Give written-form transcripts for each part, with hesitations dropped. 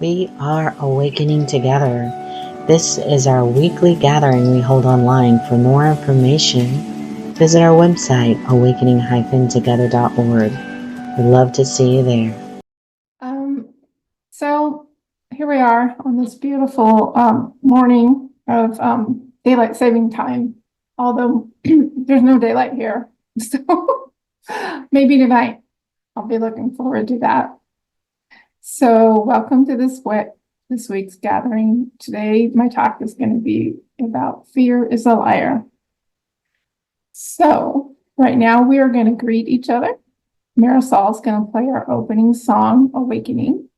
We are awakening together. This is our weekly gathering we hold online. For more information, visit our website, awakening-together.org. We'd love to see you there. So here we are on this beautiful morning of daylight saving time, although there's no daylight here. So maybe tonight. I'll be looking forward to that. So welcome to this week's gathering. Today, my talk is going to be about fear is a liar. So right now we are going to greet each other. Marisol is going to play our opening song, Awakening.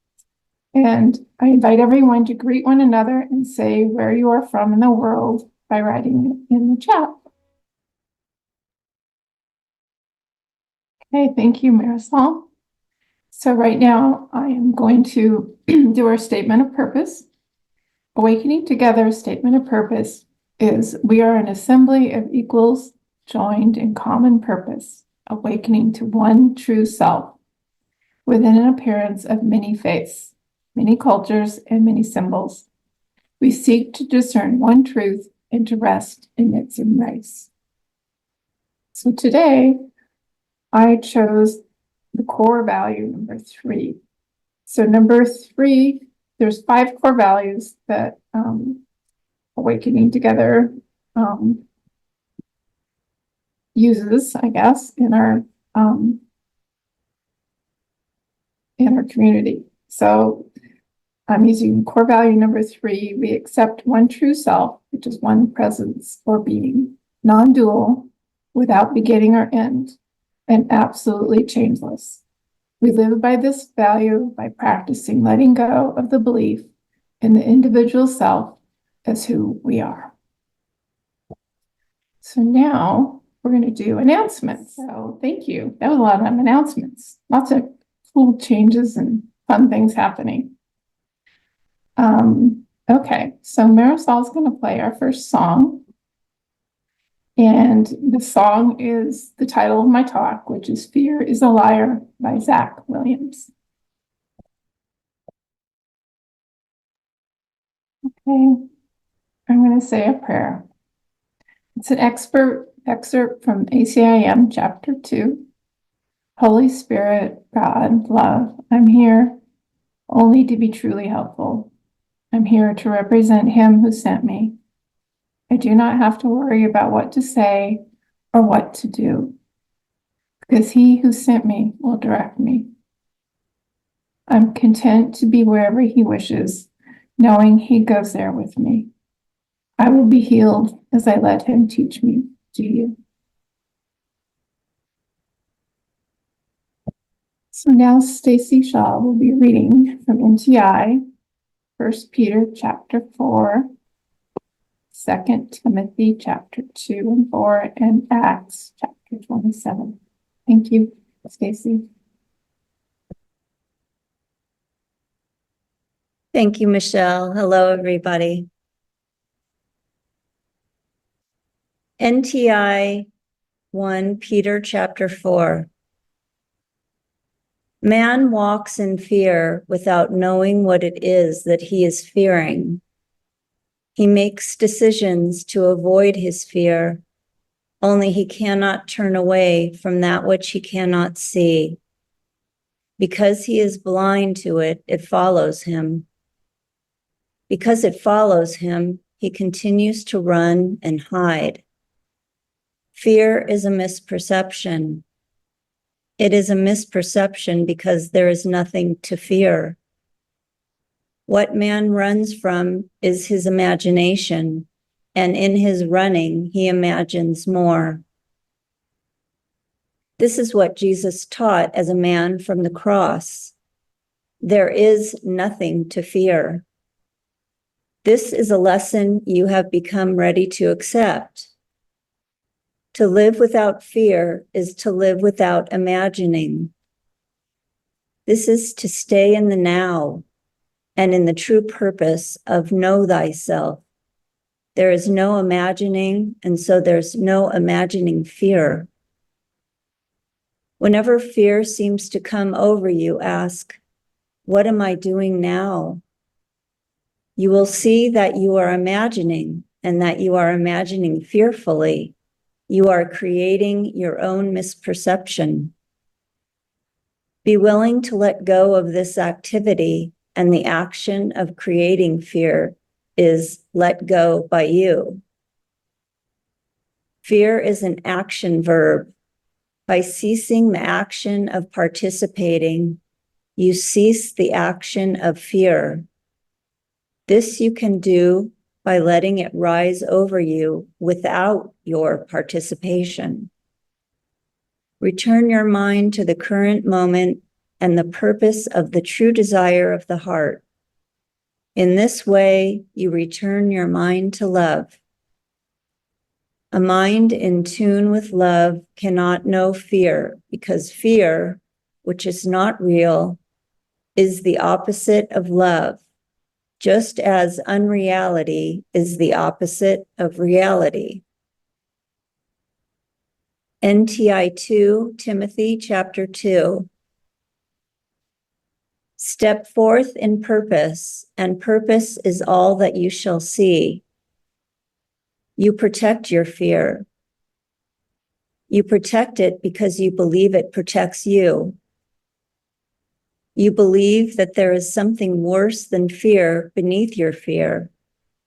And I invite everyone to greet one another and say where you are from in the world by writing it in the chat. Okay, thank you, Marisol. So right now I am going to do our statement of purpose. Awakening Together statement of purpose is we are an assembly of equals joined in common purpose, awakening to one true self within an appearance of many faiths, many cultures, and many symbols. We seek to discern one truth and to rest in its embrace. So today, I chose the core value number 3. So number 3, there's 5 core values that Awakening Together uses, I guess, in our community. So I'm using core value number 3. We accept one true self, which is one presence or being, non-dual, without beginning or end, and absolutely changeless. We live by this value by practicing letting go of the belief in the individual self as who we are. So now we're going to do announcements. So thank you. That was a lot of announcements. Lots of cool changes and fun things happening. Okay, so Marisol's going to play our first song. And the song is the title of my talk, which is Fear is a Liar by Zach Williams. Okay, I'm going to say a prayer. It's an excerpt from ACIM chapter 2. Holy Spirit, God, love, I'm here only to be truly helpful. I'm here to represent him who sent me. I do not have to worry about what to say or what to do, because he who sent me will direct me. I'm content to be wherever he wishes, knowing he goes there with me. I will be healed as I let him teach me to you. So now Stacy Shaul will be reading from NTI, 1 Peter chapter 4, 2 Timothy chapter 2 and 4, and Acts chapter 27. Thank you, Stacy. Thank you, Michelle. Hello, everybody. NTI 1 Peter chapter 4. Man walks in fear without knowing what it is that he is fearing. He makes decisions to avoid his fear, only he cannot turn away from that which he cannot see. Because he is blind to it, it follows him. Because it follows him, he continues to run and hide. Fear is a misperception. It is a misperception because there is nothing to fear. What man runs from is his imagination, and in his running, he imagines more. This is what Jesus taught as a man from the cross. There is nothing to fear. This is a lesson you have become ready to accept. To live without fear is to live without imagining. This is to stay in the now and in the true purpose of know thyself. There is no imagining, and so there's no imagining fear. Whenever fear seems to come over you, ask, what am I doing now You will see that you are imagining, and that you are imagining fearfully. You are creating your own misperception. Be willing to let go of this activity, and the action of creating fear is let go by you. Fear is an action verb. By ceasing the action of participating, you cease the action of fear. This you can do by letting it rise over you without your participation. Return your mind to the current moment and the purpose of the true desire of the heart. In this way, you return your mind to love. A mind in tune with love cannot know fear, because fear, which is not real, is the opposite of love, just as unreality is the opposite of reality. NTI 2, Timothy chapter 2. Step forth in purpose, and purpose is all that you shall see. You protect your fear. You protect it because you believe it protects you. You believe that there is something worse than fear beneath your fear,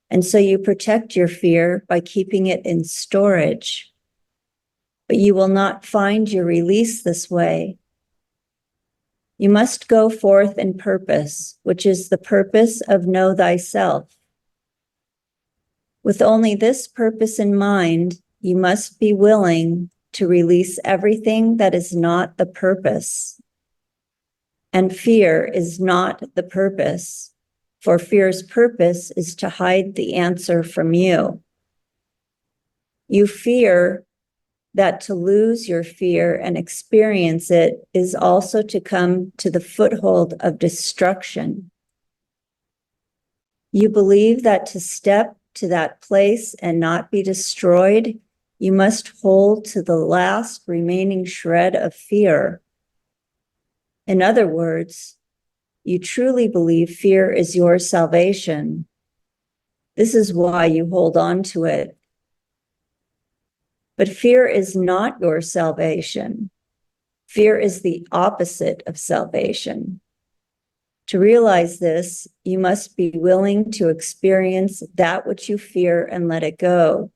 and so you protect your fear by keeping it in storage. But you will not find your release this way. You must go forth in purpose, which is the purpose of know thyself. With only this purpose in mind, you must be willing to release everything that is not the purpose. And fear is not the purpose, for fear's purpose is to hide the answer from you. You fear that to lose your fear and experience it is also to come to the foothold of destruction. You believe that to step to that place and not be destroyed, you must hold to the last remaining shred of fear. In other words, you truly believe fear is your salvation. This is why you hold on to it. But fear is not your salvation. Fear is the opposite of salvation. To realize this, you must be willing to experience that which you fear and let it go.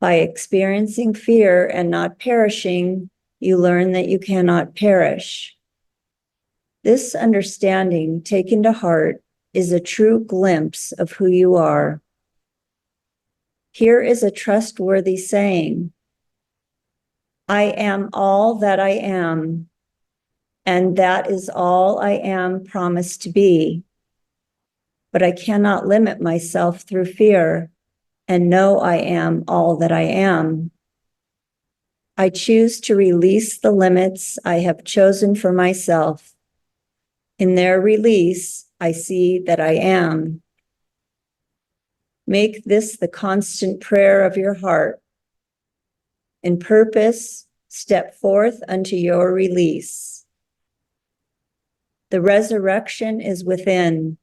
By experiencing fear and not perishing, you learn that you cannot perish. This understanding, taken to heart, is a true glimpse of who you are. Here is a trustworthy saying: I am all that I am, and that is all I am promised to be. But I cannot limit myself through fear and know I am all that I am. I choose to release the limits I have chosen for myself. In their release, I see that I am. Make this the constant prayer of your heart. In purpose, step forth unto your release. The resurrection is within,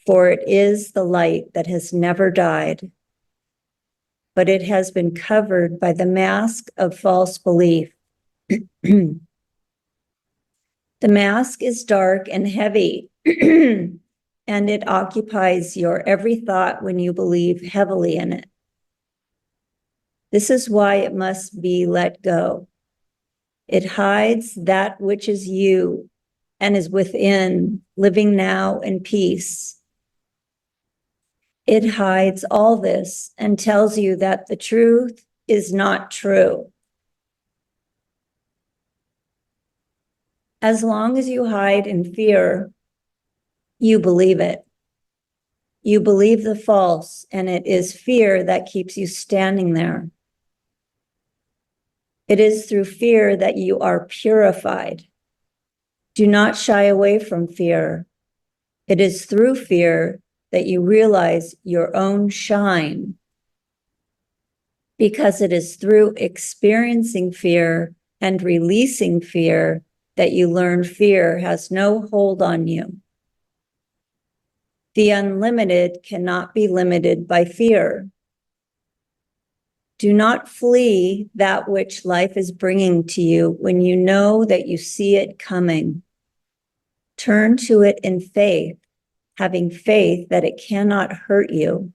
for it is the light that has never died. But it has been covered by the mask of false belief. The mask is dark and heavy, and it occupies your every thought when you believe heavily in it. This is why it must be let go. It hides that which is you and is within, living now in peace. It hides all this and tells you that the truth is not true. As long as you hide in fear, you believe it. You believe the false, and it is fear that keeps you standing there. It is through fear that you are purified. Do not shy away from fear. It is through fear that you realize your own shine, because it is through experiencing fear and releasing fear that you learn fear has no hold on you. The unlimited cannot be limited by fear. Do not flee that which life is bringing to you when you know that you see it coming. Turn to it in faith, having faith that it cannot hurt you.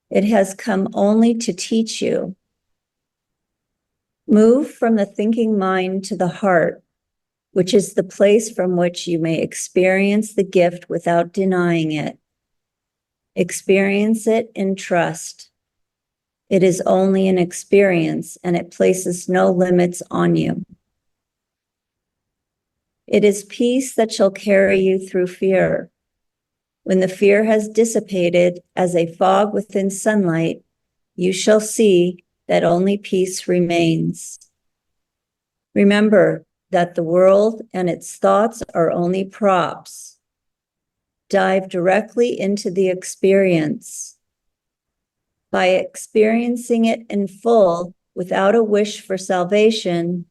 It has come only to teach you. Move from the thinking mind to the heart, which is the place from which you may experience the gift without denying it. Experience it in trust. It is only an experience, and it places no limits on you. It is peace that shall carry you through fear. When the fear has dissipated as a fog within sunlight, you shall see that only peace remains. Remember that the world and its thoughts are only props. Dive directly into the experience. By experiencing it in full, without a wish for salvation,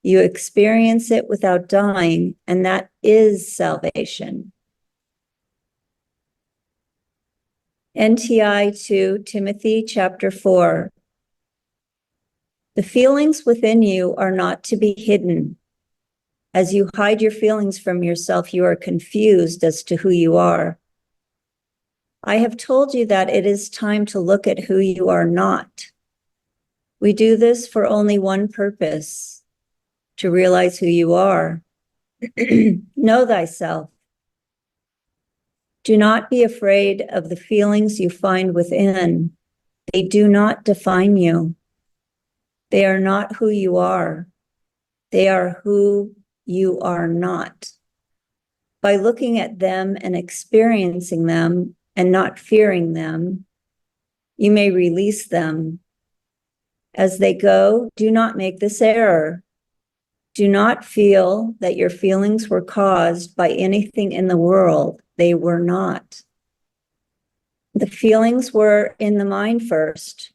you experience it without dying, and that is salvation. NTI 2, Timothy chapter 4. The feelings within you are not to be hidden. As you hide your feelings from yourself, you are confused as to who you are. I have told you that it is time to look at who you are not. We do this for only one purpose, to realize who you are. Know thyself. Do not be afraid of the feelings you find within. They do not define you. They are not who you are. They are who you are not. By looking at them and experiencing them and not fearing them, you may release them. As they go, do not make this error. Do not feel that your feelings were caused by anything in the world. They were not. The feelings were in the mind first.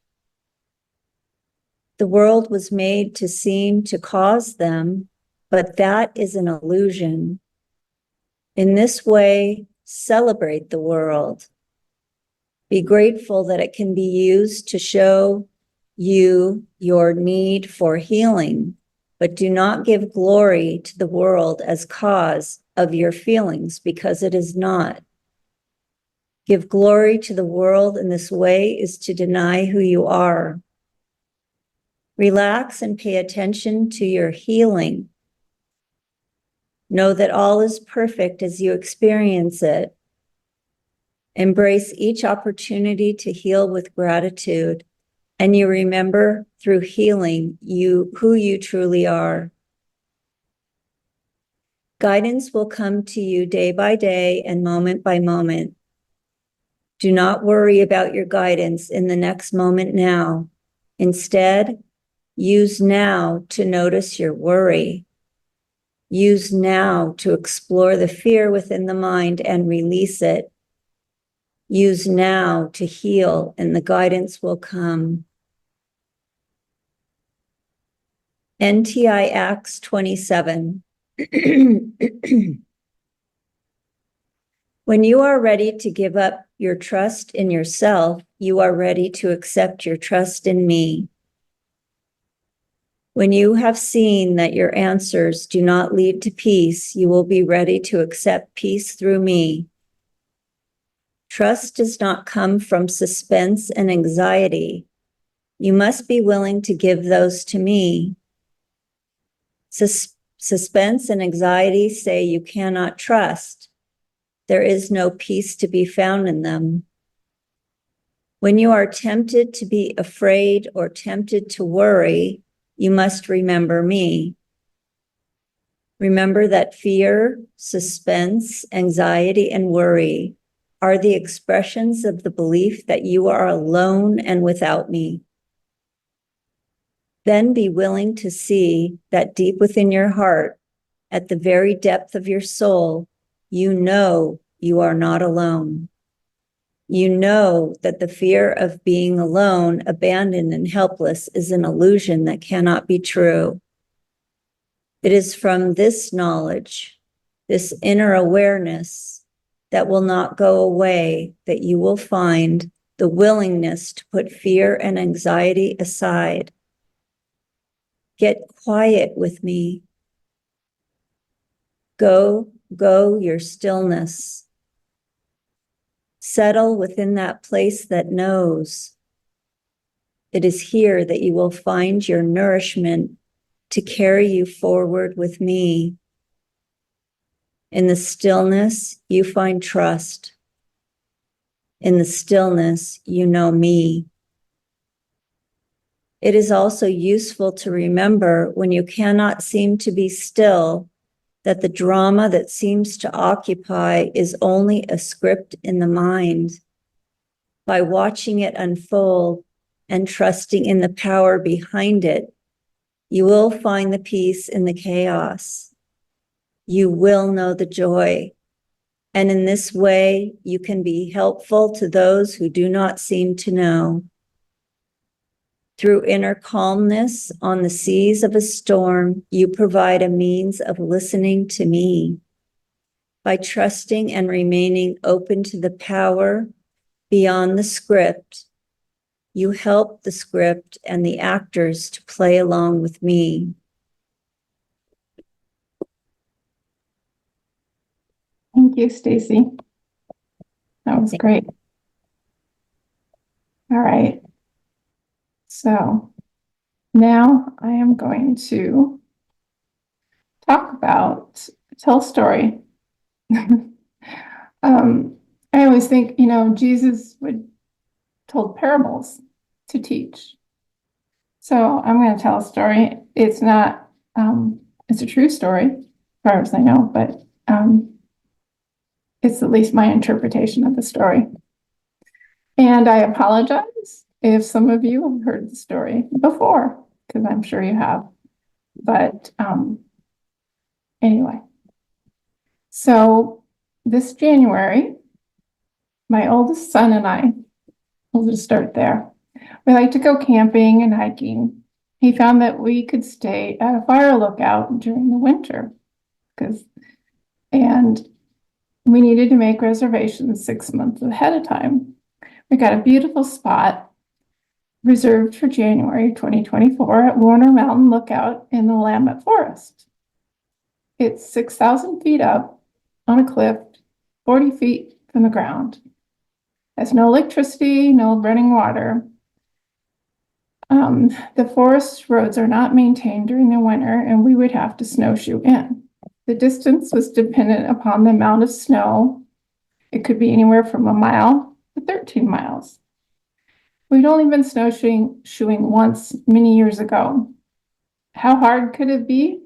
The world was made to seem to cause them, but that is an illusion. In this way, celebrate the world. Be grateful that it can be used to show you your need for healing, but do not give glory to the world as cause of your feelings, because it is not. Give glory to the world in this way is to deny who you are. Relax and pay attention to your healing. Know that all is perfect as you experience it. Embrace each opportunity to heal with gratitude, and you remember through healing who you truly are. Guidance will come to you day by day and moment by moment. Do not worry about your guidance in the next moment now. Instead, use now to notice your worry. Use now to explore the fear within the mind and release it. Use now to heal, and the guidance will come. NTI Acts 27. When you are ready to give up your trust in yourself, you are ready to accept your trust in me. When you have seen that your answers do not lead to peace, you will be ready to accept peace through me. Trust does not come from suspense and anxiety. You must be willing to give those to me. Suspense and anxiety say you cannot trust. There is no peace to be found in them. When you are tempted to be afraid or tempted to worry, you must remember me. Remember that fear, suspense, anxiety, and worry are the expressions of the belief that you are alone and without me. Then be willing to see that deep within your heart, at the very depth of your soul, you know you are not alone. You know that the fear of being alone, abandoned, and helpless is an illusion that cannot be true. It is from this knowledge, this inner awareness, that will not go away, that you will find the willingness to put fear and anxiety aside. Get quiet with me. Go your stillness. Settle within that place that knows. It is here that you will find your nourishment to carry you forward with me. In the stillness, you find trust. In the stillness, you know me. It is also useful to remember when you cannot seem to be still, that the drama that seems to occupy is only a script in the mind. By watching it unfold and trusting in the power behind it, you will find the peace in the chaos. You will know the joy. And in this way, you can be helpful to those who do not seem to know. Through inner calmness on the seas of a storm, you provide a means of listening to me. By trusting and remaining open to the power beyond the script, you help the script and the actors to play along with me. Thank you, Stacy. That was great. All right. So now I am going to tell a story. I always think, Jesus told parables to teach. So I'm going to tell a story. It's not, it's a true story, as far as I know, but it's at least my interpretation of the story. And I apologize if some of you have heard the story before, because I'm sure you have. But anyway, so this January, my oldest son and I, we'll just start there. We like to go camping and hiking. He found that we could stay at a fire lookout during the winter, and we needed to make reservations 6 months ahead of time. We got a beautiful spot reserved for January 2024 at Warner Mountain Lookout in the Willamette Forest. It's 6,000 feet up on a cliff, 40 feet from the ground. Has no electricity, no running water. The forest roads are not maintained during the winter, and we would have to snowshoe in. The distance was dependent upon the amount of snow. It could be anywhere from 1 mile to 13 miles. We'd only been snowshoeing once many years ago. How hard could it be?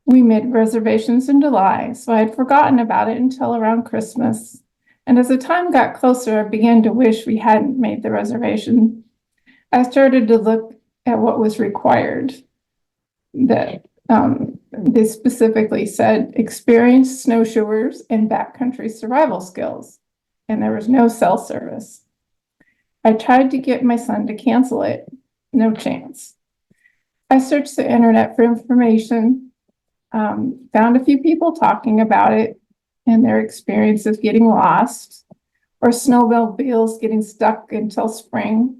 We made reservations in July, so I had forgotten about it until around Christmas. And as the time got closer, I began to wish we hadn't made the reservation. I started to look at what was required. That they specifically said experienced snowshoers and backcountry survival skills, and there was no cell service. I tried to get my son to cancel it, no chance. I searched the internet for information, found a few people talking about it and their experience of getting lost or snowmobiles getting stuck until spring.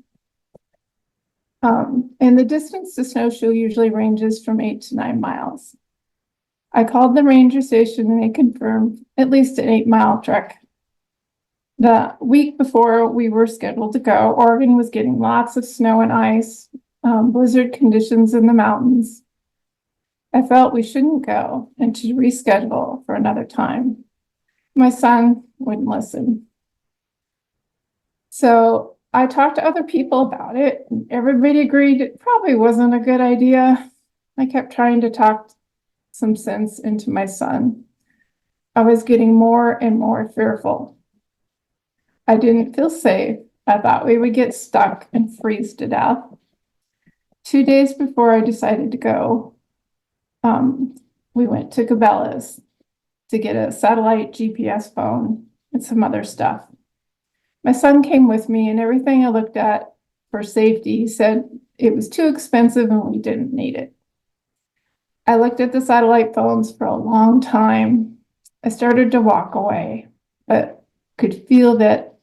And the distance to snowshoe usually ranges from 8 to 9 miles. I called the ranger station and they confirmed at least an 8-mile trek. The week before we were scheduled to go, Oregon was getting lots of snow and ice, blizzard conditions in the mountains. I felt we shouldn't go and to reschedule for another time. My son wouldn't listen. So I talked to other people about it, and everybody agreed it probably wasn't a good idea. I kept trying to talk some sense into my son. I was getting more and more fearful. I didn't feel safe. I thought we would get stuck and freeze to death. 2 days before I decided to go, we went to Cabela's to get a satellite GPS phone and some other stuff. My son came with me, and everything I looked at for safety, he said it was too expensive and we didn't need it. I looked at the satellite phones for a long time. I started to walk away. but could feel that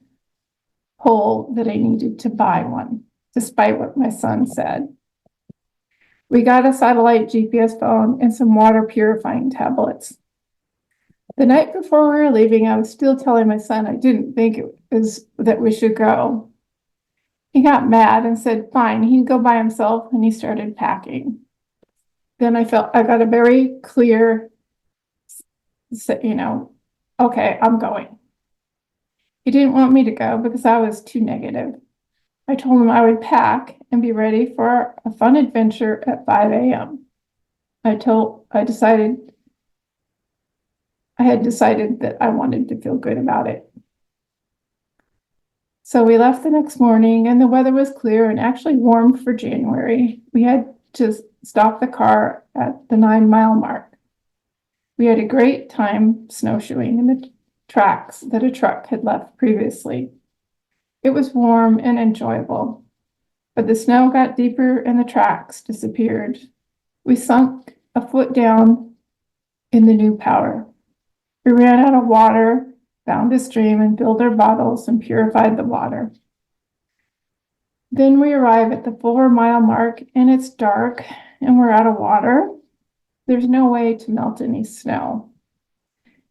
pull that I needed to buy one, despite what my son said. We got a satellite GPS phone and some water purifying tablets. The night before we were leaving, I was still telling my son I didn't think it was that we should go. He got mad and said, fine, he'd go by himself, and he started packing. Then I got a very clear, okay, I'm going. He didn't want me to go because I was too negative. I told him I would pack and be ready for a fun adventure at 5 a.m. I had decided that I wanted to feel good about it. So we left the next morning, and the weather was clear and actually warm for January. We had to stop the car at the 9-mile mark. We had a great time snowshoeing in the tracks that a truck had left previously. It was warm and enjoyable, but the snow got deeper and the tracks disappeared. We sunk a foot down in the new powder. We ran out of water, found a stream, and filled our bottles and purified the water. Then we arrive at the 4-mile mark, and it's dark, and we're out of water. There's no way to melt any snow.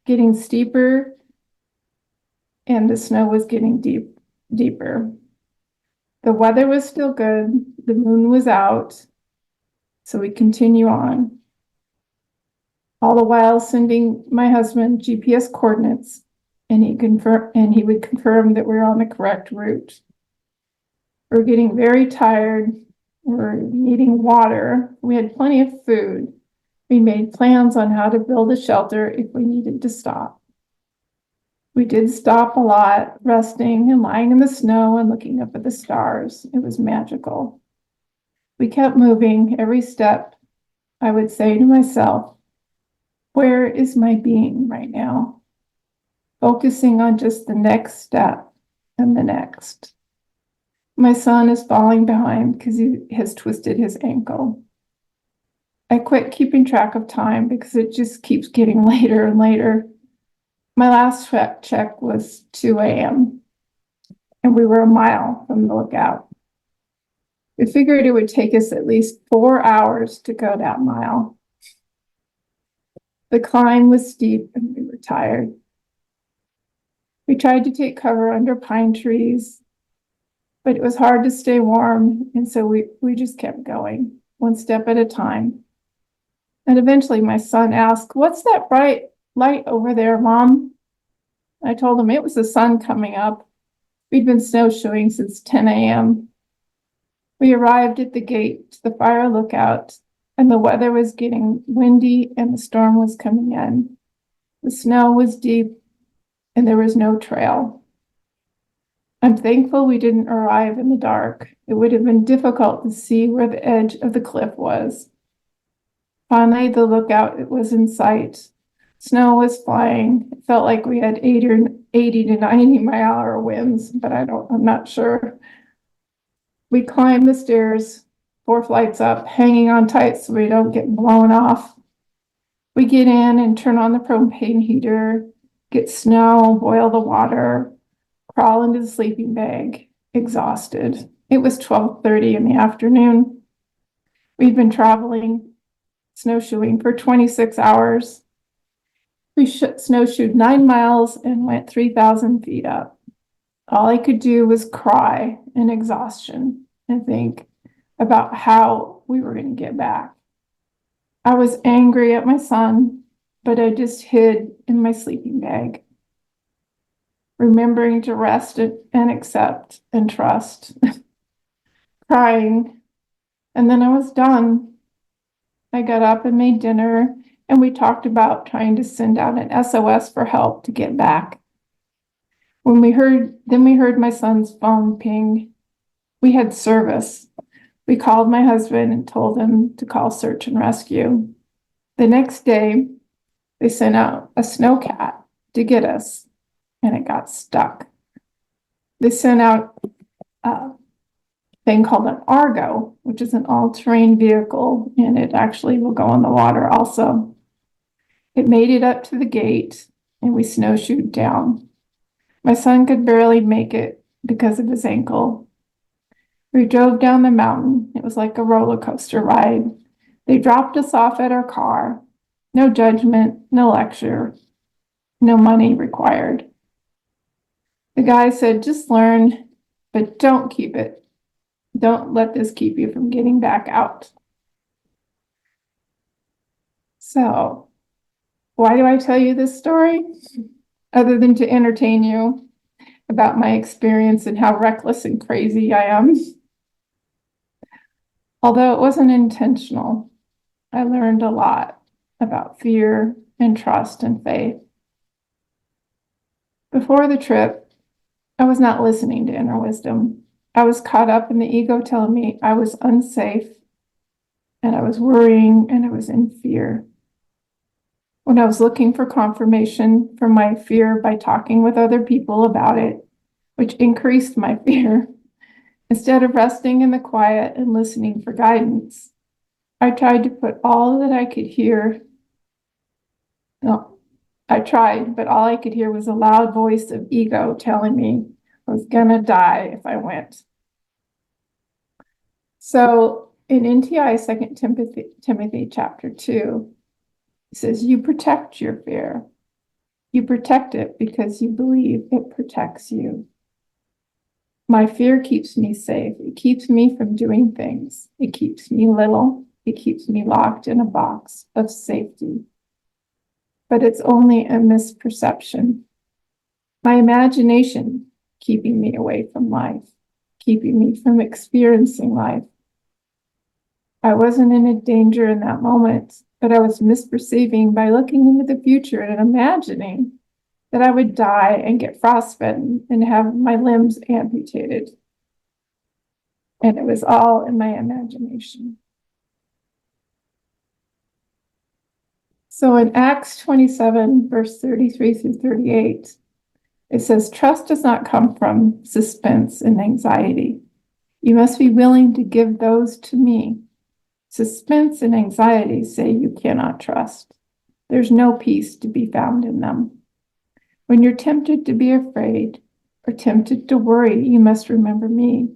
Getting steeper, and the snow was getting deeper. The weather was still good. The moon was out, so we continue on. All the while sending my husband GPS coordinates, and he would confirm that we're on the correct route. We're getting very tired. We're needing water. We had plenty of food. We made plans on how to build a shelter if we needed to stop. We did stop a lot, resting and lying in the snow and looking up at the stars. It was magical. We kept moving. Every step, I would say to myself, where is my being right now? Focusing on just the next step and the next. My son is falling behind because he has twisted his ankle. I quit keeping track of time because it just keeps getting later and later. My last check was 2 a.m. and we were a mile from the lookout. We figured it would take us at least 4 hours to go that mile. The climb was steep and we were tired. We tried to take cover under pine trees, but it was hard to stay warm, and so we just kept going, one step at a time. And eventually my son asked, what's that bright light over there, Mom? I told him it was the sun coming up. We'd been snowshoeing since 10 a.m. We arrived at the gate to the fire lookout, and the weather was getting windy and the storm was coming in. The snow was deep and there was no trail. I'm thankful we didn't arrive in the dark. It would have been difficult to see where the edge of the cliff was. Finally, the lookout was in sight. Snow was flying. It felt like we had 80 to 90-mile-an-hour winds, but I'm not sure. We climbed the stairs, 4 flights up, hanging on tight so we don't get blown off. We get in and turn on the propane heater, get snow, boil the water, crawl into the sleeping bag, exhausted. It was 12:30 in the afternoon. We'd been traveling, snowshoeing for 26 hours. We snowshoed 9 miles and went 3,000 feet up. All I could do was cry in exhaustion and think about how we were going to get back. I was angry at my son, but I just hid in my sleeping bag, remembering to rest and accept and trust, crying. And then I was done. I got up and made dinner, and we talked about trying to send out an SOS for help to get back. Then we heard my son's phone ping. We had service. We called my husband and told him to call search and rescue. The next day, they sent out a snowcat to get us, and it got stuck. They sent out a thing called an Argo, which is an all-terrain vehicle, and it actually will go in the water also. It made it up to the gate, and we snowshoed down. My son could barely make it because of his ankle. We drove down the mountain. It was like a roller coaster ride. They dropped us off at our car. No judgment, no lecture, no money required. The guy said, just learn, but don't keep it. Don't let this keep you from getting back out. So, why do I tell you this story? Other than to entertain you about my experience and how reckless and crazy I am. Although it wasn't intentional, I learned a lot about fear and trust and faith. Before the trip, I was not listening to inner wisdom. I was caught up in the ego telling me I was unsafe, and I was worrying, and I was in fear. When I was looking for confirmation for my fear by talking with other people about it, which increased my fear, instead of resting in the quiet and listening for guidance, I tried to put all that I could hear. No, I tried, but all I could hear was a loud voice of ego telling me I was gonna die if I went. So in NTI 2 Timothy chapter 2, it says, you protect your fear. You protect it because you believe it protects you. My fear keeps me safe. It keeps me from doing things. It keeps me little. It keeps me locked in a box of safety. But it's only a misperception. My imagination keeping me away from life, keeping me from experiencing life. I wasn't in a danger in that moment, but I was misperceiving by looking into the future and imagining that I would die and get frostbitten and have my limbs amputated. And it was all in my imagination. So in Acts 27, verse 33 through 38, it says, trust does not come from suspense and anxiety. You must be willing to give those to me. Suspense and anxiety say you cannot trust. There's no peace to be found in them. When you're tempted to be afraid or tempted to worry, you must remember me.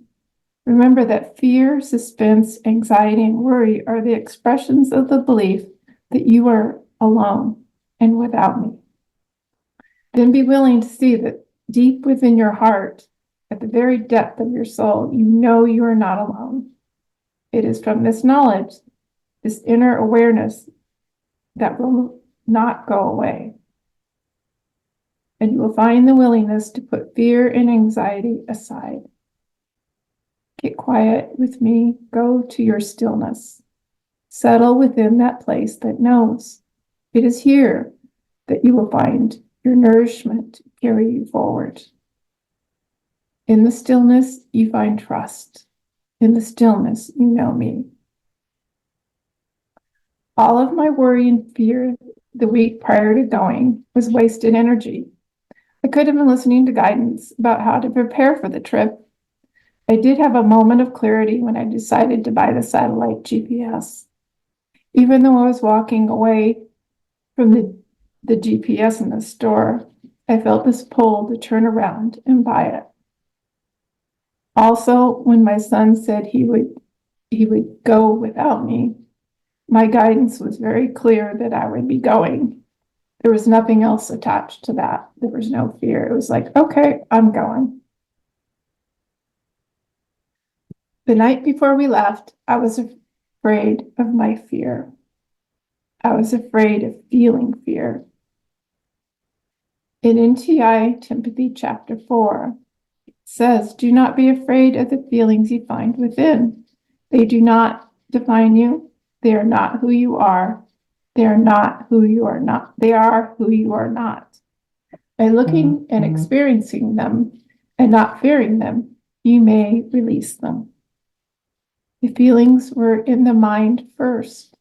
Remember that fear, suspense, anxiety, and worry are the expressions of the belief that you are alone and without me. Then be willing to see that deep within your heart, at the very depth of your soul, you know you are not alone. It is from this knowledge, this inner awareness, that will not go away. And you will find the willingness to put fear and anxiety aside. Get quiet with me. Go to your stillness. Settle within that place that knows. It is here that you will find your nourishment to carry you forward. In the stillness, you find trust. In the stillness, you know me. All of my worry and fear the week prior to going was wasted energy. I could have been listening to guidance about how to prepare for the trip. I did have a moment of clarity when I decided to buy the satellite GPS. Even though I was walking away from the GPS in the store, I felt this pull to turn around and buy it. Also, when my son said he would go without me, my guidance was very clear that I would be going. There was nothing else attached to that. There was no fear. It was like, okay, I'm going. The night before we left, I was afraid of my fear. I was afraid of feeling fear. In NTI Timothy chapter 4, it says, do not be afraid of the feelings you find within. They do not define you. They are not who you are. They are not who you are not. They are who you are not. By looking and experiencing them and not fearing them, you may release them. The feelings were in the mind first.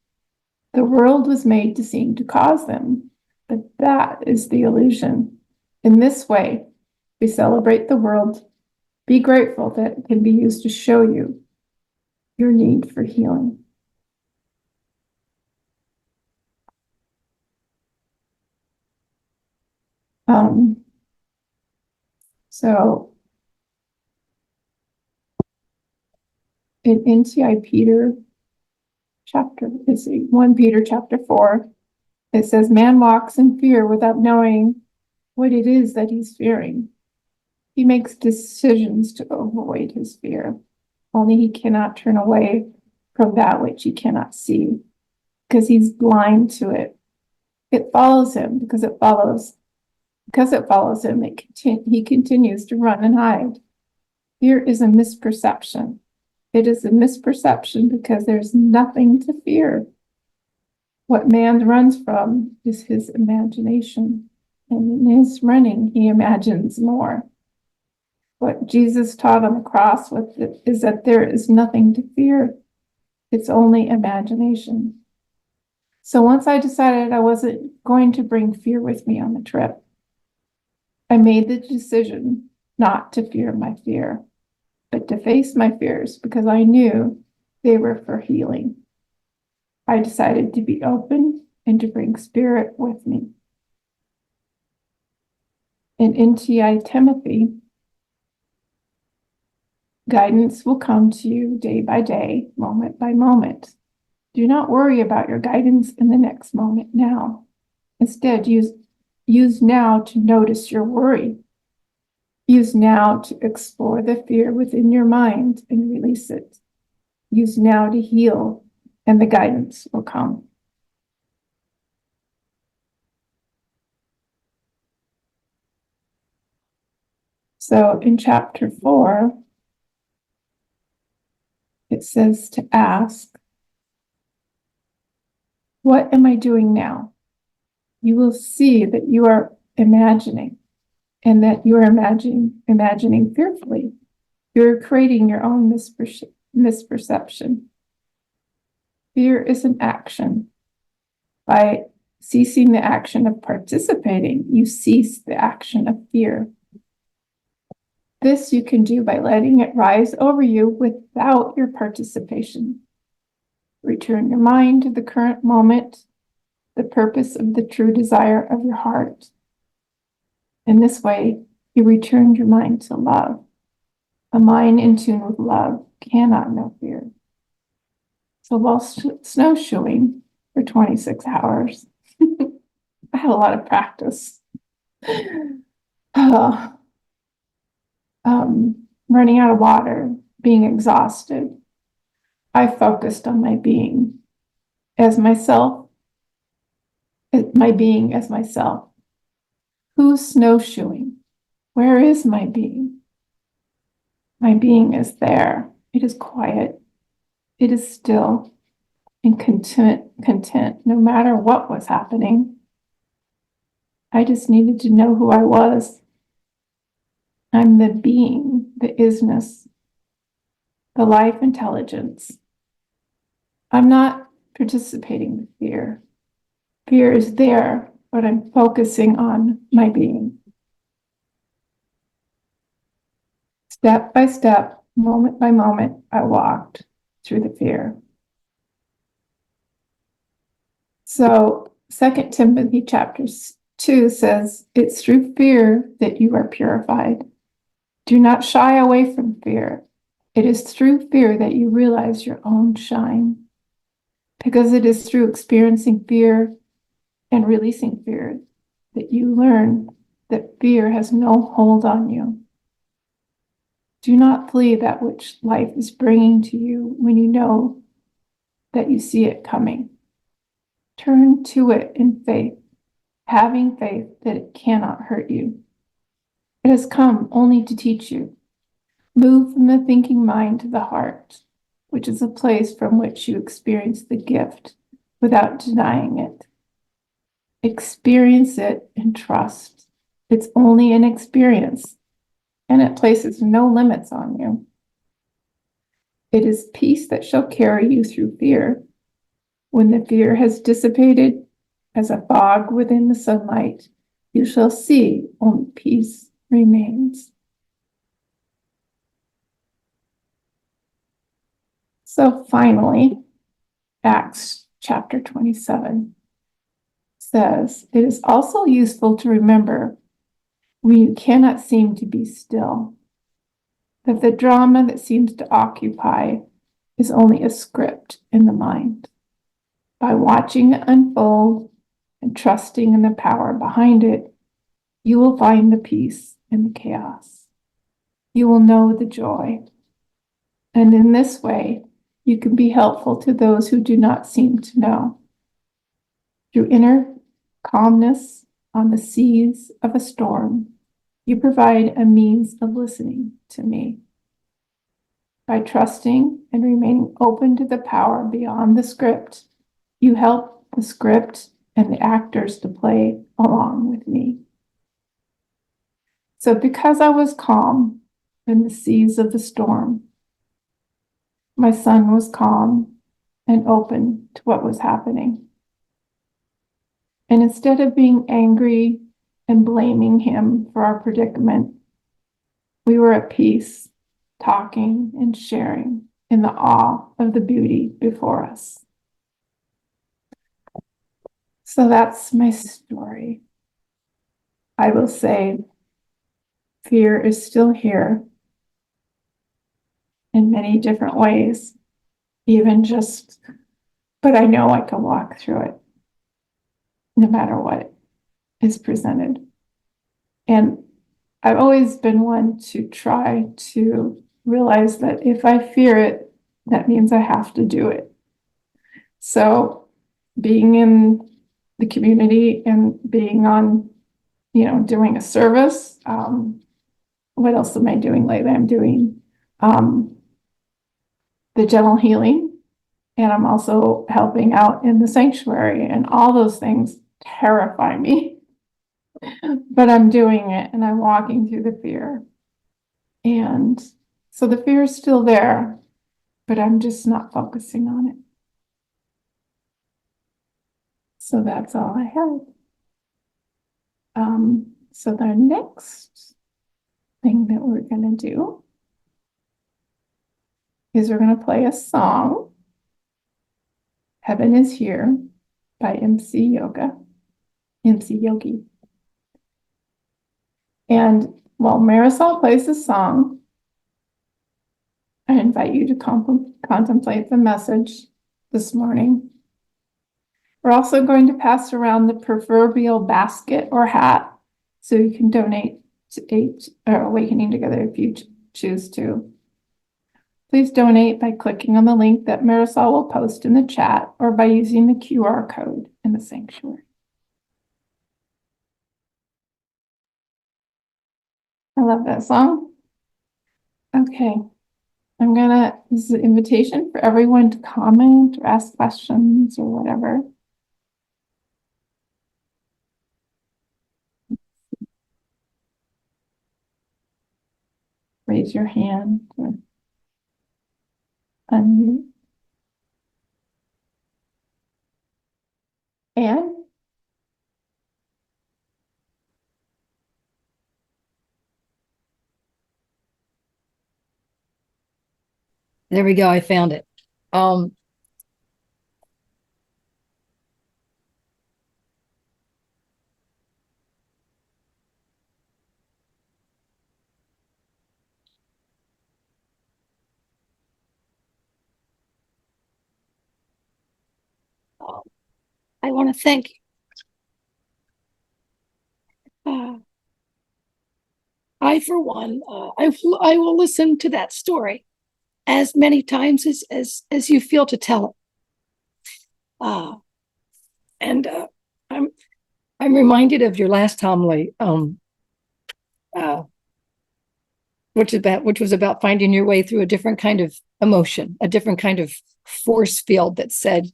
The world was made to seem to cause them, but that is the illusion. In this way, we celebrate the world. Be grateful that it can be used to show you your need for healing. So in NTI Peter chapter, it's 1 Peter chapter 4, it says, man walks in fear without knowing what it is that he's fearing. He makes decisions to avoid his fear. Only he cannot turn away from that which he cannot see, because he's blind to it. It follows him because it follows him. He continues to run and hide. Fear is a misperception. It is a misperception because there's nothing to fear. What man runs from is his imagination, and in his running, he imagines more. What Jesus taught on the cross is that there is nothing to fear. It's only imagination. So once I decided I wasn't going to bring fear with me on the trip, I made the decision not to fear my fear, but to face my fears because I knew they were for healing. I decided to be open and to bring spirit with me. In NTI Timothy, guidance will come to you day by day, moment by moment. Do not worry about your guidance in the next moment now. Instead, use now to notice your worry. Use now to explore the fear within your mind and release it. Use now to heal, and the guidance will come. So in chapter 4, it says to ask, what am I doing now? You will see that you are imagining, and that you are imagining fearfully. You're creating your own misperception. Fear is an action. By ceasing the action of participating, you cease the action of fear. This you can do by letting it rise over you without your participation. Return your mind to the current moment, the purpose of the true desire of your heart. In this way, you return your mind to love. A mind in tune with love cannot know fear. So while snowshoeing for 26 hours, I had a lot of practice. Running out of water, being exhausted, I focused on my being as myself, my being as myself. Who's snowshoeing? Where is my being? My being is there. It is quiet. It is still and content no matter what was happening. I just needed to know who I was. I'm the being, the isness, the life intelligence. I'm not participating with fear. Fear is there, but I'm focusing on my being. Step by step, moment by moment, I walked through the fear. So 2 Timothy chapter 2 says, it's through fear that you are purified. Do not shy away from fear. It is through fear that you realize your own shine. Because it is through experiencing fear and releasing fear that you learn that fear has no hold on you. Do not flee that which life is bringing to you when you know that you see it coming. Turn to it in faith, having faith that it cannot hurt you. It has come only to teach you. Move from the thinking mind to the heart, which is a place from which you experience the gift without denying it. Experience it and trust. It's only an experience, and it places no limits on you. It is peace that shall carry you through fear. When the fear has dissipated as a fog within the sunlight, you shall see only peace remains. So finally, Acts chapter 27 says, it is also useful to remember we cannot seem to be still, that the drama that seems to occupy is only a script in the mind. By watching it unfold and trusting in the power behind it, you will find the peace in the chaos. You will know the joy. And in this way, you can be helpful to those who do not seem to know. Through inner calmness on the seas of a storm, you provide a means of listening to me. By trusting and remaining open to the power beyond the script, you help the script and the actors to play along with me. So because I was calm in the seas of the storm, my son was calm and open to what was happening. And instead of being angry and blaming him for our predicament, we were at peace, talking and sharing in the awe of the beauty before us. So that's my story. I will say fear is still here in many different ways, but I know I can walk through it no matter what is presented. And I've always been one to try to realize that if I fear it, that means I have to do it. So being in the community and being on, doing a service, what else am I doing lately? I'm doing the gentle healing, and I'm also helping out in the sanctuary, and all those things terrify me. But I'm doing it and I'm walking through the fear. And so the fear is still there, but I'm just not focusing on it. So that's all I have. So the next thing that we're going to do is we're going to play a song, Heaven is Here by MC Yogi. And while Marisol plays the song, I invite you to contemplate the message this morning. We're also going to pass around the proverbial basket or hat so you can donate to Awakening Together if you choose to. Please donate by clicking on the link that Marisol will post in the chat or by using the QR code in the sanctuary. I love that song. Okay. This is an invitation for everyone to comment or ask questions or whatever. Raise your hand or unmute. And there we go. I found it. I want to thank you. I, for one, I will listen to that story as many times as you feel to tell it. And I'm reminded of your last homily, which was about finding your way through a different kind of emotion, a different kind of force field that said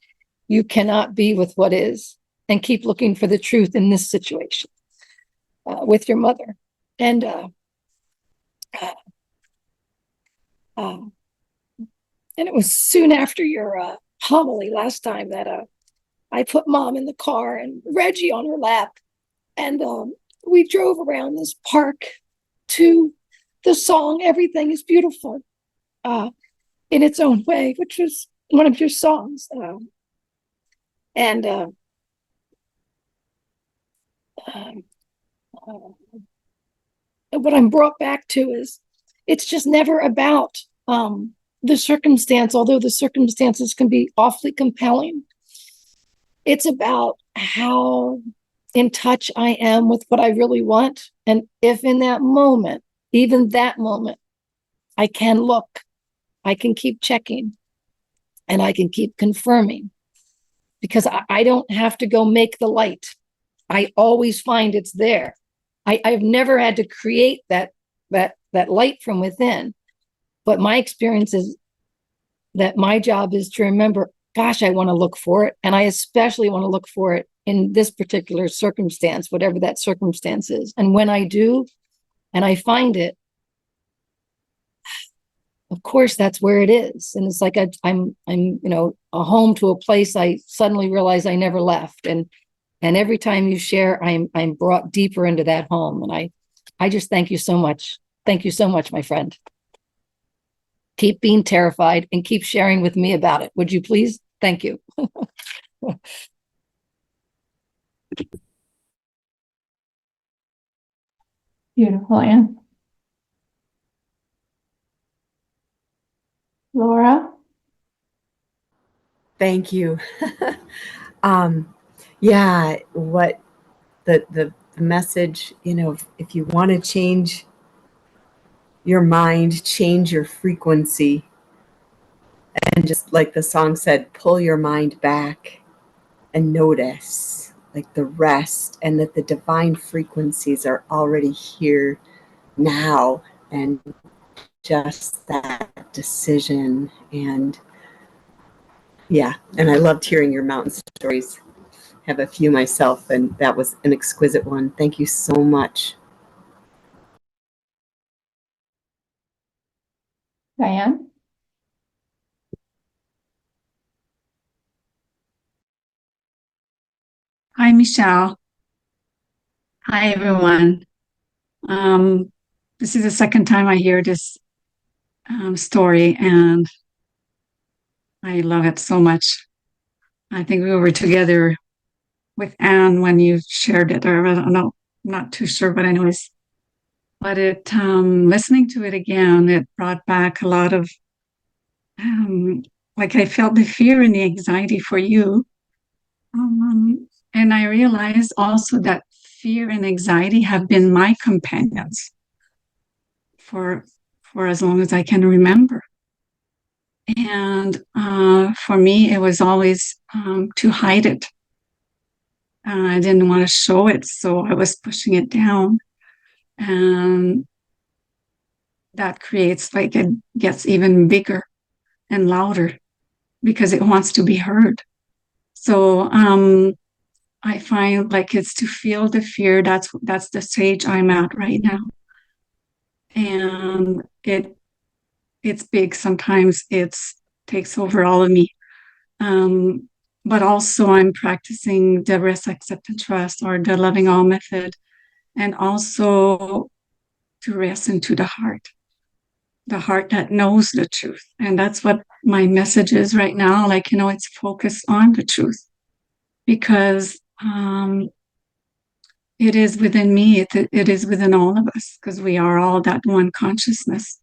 you cannot be with what is and keep looking for the truth in this situation with your mother. And it was soon after your homily last time that I put Mom in the car and Reggie on her lap, and we drove around this park to the song "Everything is Beautiful" in its own way, which was one of your songs. what I'm brought back to is it's just never about the circumstance, although the circumstances can be awfully compelling. It's about how in touch I am with what I really want. And if in that moment, even that moment, I can look, I can keep checking, and I can keep confirming, because I don't have to go make the light. I always find it's there. I've never had to create that light from within. But my experience is that my job is to remember, gosh, I want to look for it. And I especially want to look for it in this particular circumstance, whatever that circumstance is. And when I do, and I find it, of course, that's where it is. And it's like I'm a home to a place I suddenly realize I never left. And every time you share, I'm brought deeper into that home. And I just thank you so much. Thank you so much, my friend. Keep being terrified and keep sharing with me about it. Would you please? Thank you. Beautiful, Anne. Laura? Thank you. Yeah, what the message, if you want to change your mind, change your frequency, and just like the song said, pull your mind back and notice like the rest, and that the divine frequencies are already here now, and just that decision. And yeah, and I loved hearing your mountain stories. Have a few myself, and that was an exquisite one. Thank you so much. Diane? Hi, Michelle. Hi, everyone. This is the second time I hear this story, and I love it so much. I think we were together with Anne when you shared it, or I don't know, I'm not too sure, but anyways. But listening to it again, it brought back a lot of, like I felt the fear and the anxiety for you. And I realized also that fear and anxiety have been my companions for as long as I can remember. And for me, it was always to hide it. I didn't want to show it, so I was pushing it down. And that creates, like, it gets even bigger and louder because it wants to be heard. So I find like it's to feel the fear. That's the stage I'm at right now. And it's big. Sometimes it's takes over all of me. But also I'm practicing the rest, accept, and trust, or the loving all method, and also to rest into the heart that knows the truth. And that's what my message is right now. Like, it's focused on the truth, because it is within me. It is within all of us, because we are all that one consciousness.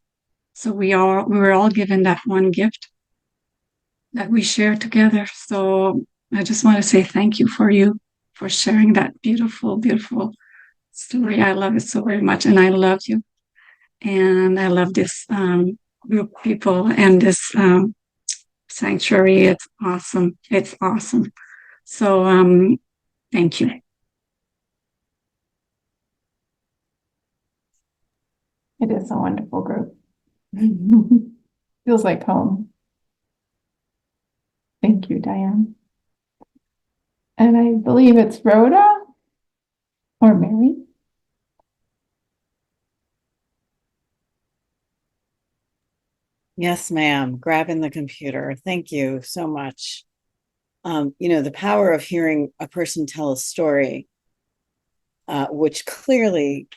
So we were all given that one gift that we share together. So I just want to say thank you for sharing that beautiful, beautiful story. I love it so very much. And I love you. And I love this group of people and this sanctuary. It's awesome. It's awesome. So thank you. It is a wonderful group. Feels like home. Thank you, Diane. And I believe it's Rhoda or Mary. Yes, ma'am. Grabbing the computer. Thank you so much. The power of hearing a person tell a story, which clearly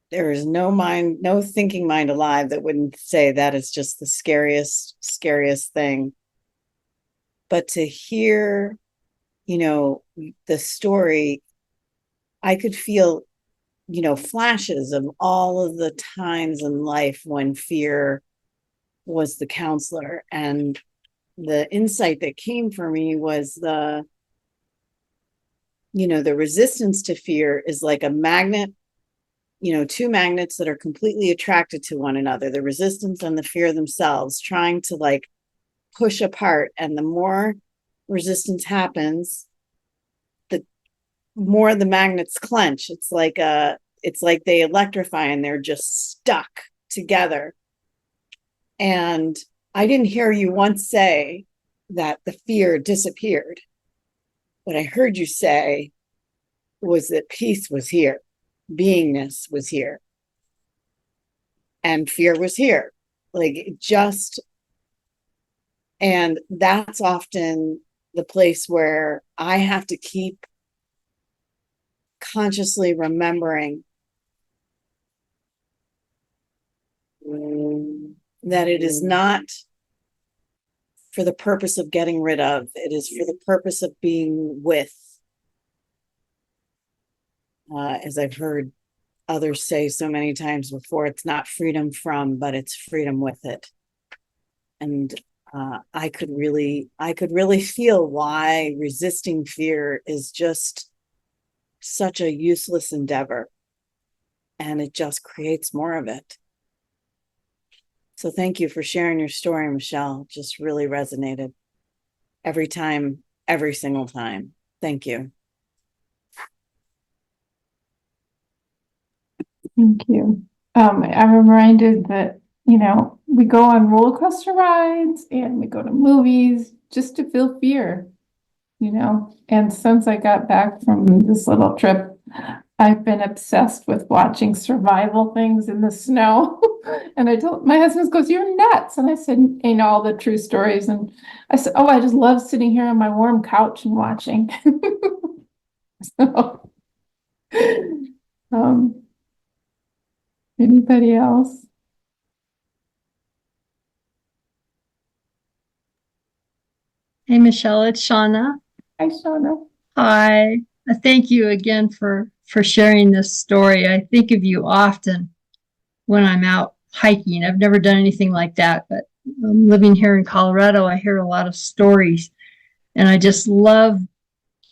there is no thinking mind alive that wouldn't say that is just the scariest thing. But to hear, the story, I could feel flashes of all of the times in life when fear was the counselor. And the insight that came for me was the resistance to fear is like a magnet, two magnets that are completely attracted to one another, the resistance and the fear themselves, trying to like push apart. And the more resistance happens, the more the magnets clench. It's like they electrify and they're just stuck together. And I didn't hear you once say that the fear disappeared. What I heard you say was that peace was here, beingness was here, and fear was here. And that's often the place where I have to keep consciously remembering that it is not for the purpose of getting rid of, it is for the purpose of being with. As I've heard others say so many times before, it's not freedom from, but it's freedom with it. And I could really feel why resisting fear is just such a useless endeavor, and it just creates more of it. So thank you for sharing your story, Michelle. It just really resonated every time, every single time. Thank you. Thank you. I'm reminded that, we go on roller coaster rides and we go to movies just to feel fear, and since I got back from this little trip, I've been obsessed with watching survival things in the snow. And I told my husband goes, "You're nuts." And I said, all the true stories. And I said, "Oh, I just love sitting here on my warm couch and watching." So, anybody else? Hey, Michelle, it's Shauna. Hi, Shauna. Hi. Thank you again for sharing this story. I think of you often when I'm out hiking. I've never done anything like that, but living here in Colorado, I hear a lot of stories, and I just love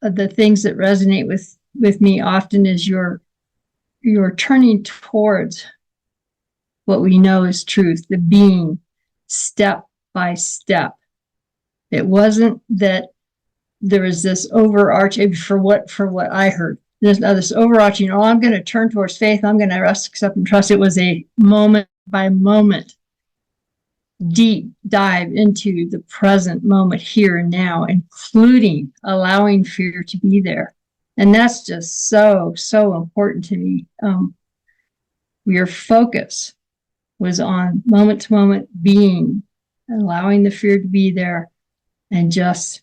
the things that resonate with me often is you're turning towards what we know is truth, the being, step by step. It wasn't that there was this overarching, for what I heard, there's this overarching, I'm going to turn towards faith, I'm going to rest, accept, and trust. It was a moment by moment deep dive into the present moment, here and now, including allowing fear to be there. And that's just so important to me. Your focus was on moment to moment being, allowing the fear to be there, and the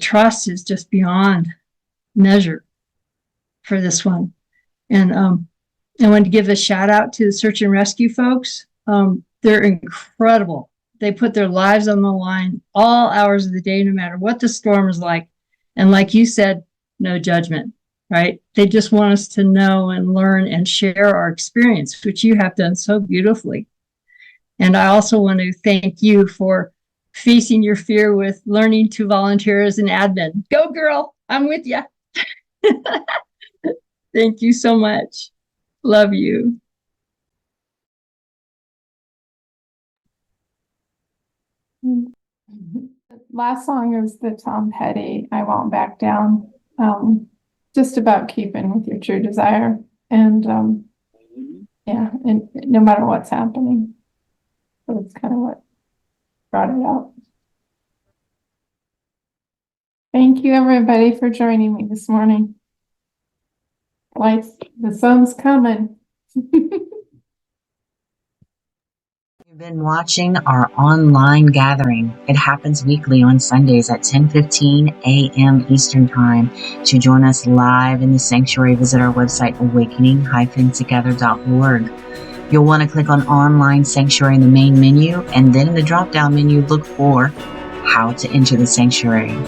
trust is just beyond measure for this one. And I want to give a shout out to the search and rescue folks. They're incredible. They put their lives on the line all hours of the day, no matter what the storm is like. And like you said, no judgment, right? They just want us to know and learn and share our experience, which you have done so beautifully. And I also want to thank you for facing your fear with learning to volunteer as an admin. Go girl, I'm with you. Thank you so much. Love you. Last song is the Tom Petty, "I Won't Back Down." Just about keeping with your true desire. And and no matter what's happening. So it's kind of what brought it out. Thank you, everybody, for joining me this morning. The sun's coming. You've been watching our online gathering. It happens weekly on Sundays at 10:15 a.m. Eastern Time. To join us live in the sanctuary, visit our website, awakening-together.org. You'll want to click on Online Sanctuary in the main menu, and then in the drop-down menu, look for How to Enter the Sanctuary.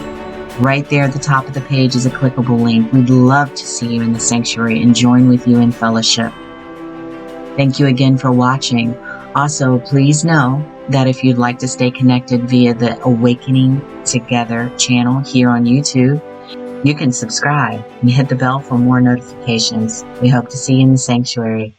Right there at the top of the page is a clickable link. We'd love to see you in the sanctuary and join with you in fellowship. Thank you again for watching. Also, please know that if you'd like to stay connected via the Awakening Together channel here on YouTube, you can subscribe and hit the bell for more notifications. We hope to see you in the sanctuary.